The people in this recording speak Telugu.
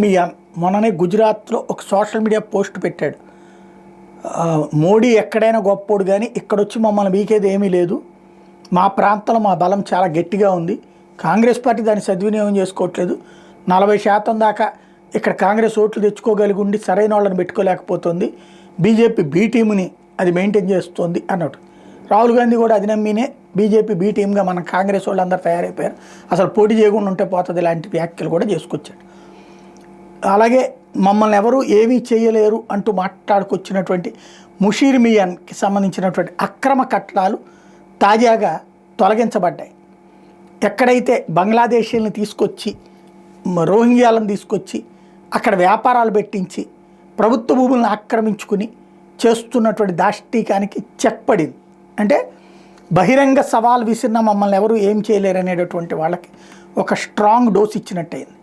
మియాన్ మొన్ననే గుజరాత్లో ఒక సోషల్ మీడియా పోస్ట్ పెట్టాడు. మోడీ ఎక్కడైనా గొప్పోడు కానీ ఇక్కడొచ్చి మమ్మల్ని వీకేది ఏమీ లేదు, మా ప్రాంతంలో మా బలం చాలా గట్టిగా ఉంది, కాంగ్రెస్ పార్టీ దాన్ని సద్వినియోగం చేసుకోవట్లేదు, 40% దాకా ఇక్కడ కాంగ్రెస్ ఓట్లు తెచ్చుకోగలిగి ఉండి సరైన వాళ్ళని పెట్టుకోలేకపోతుంది, బీజేపీ బీ టీముని అది మెయింటైన్ చేస్తుంది అన్నట్టు. రాహుల్ గాంధీ కూడా అది నమ్మినే బీజేపీ బీ టీమ్గా మన కాంగ్రెస్ వాళ్ళు అందరూ తయారైపోయారు, అసలు పోటీ చేయకుండా ఉంటే పోతుంది ఇలాంటి వ్యాఖ్యలు కూడా చేసుకొచ్చాడు. అలాగే మమ్మల్ని ఎవరు ఏమీ చేయలేరు అంటూ మాట్లాడుకొచ్చినటువంటి ముషీర్ మియాన్కి సంబంధించినటువంటి అక్రమ కట్టడాలు తాజాగా తొలగించబడ్డాయి. ఎక్కడైతే బంగ్లాదేశీలను తీసుకొచ్చి రోహింగ్యాలను తీసుకొచ్చి అక్కడ వ్యాపారాలు పెట్టించి ప్రభుత్వ భూములను ఆక్రమించుకుని చేస్తున్నటువంటి దాష్టీకానికి చెక్ పడింది. అంటే బహిరంగ సవాల్ విసిరిన మమ్మల్ని ఎవరు ఏం చేయలేరు అనేటటువంటి వాళ్ళకి ఒక స్ట్రాంగ్ డోస్ ఇచ్చినట్టయింది.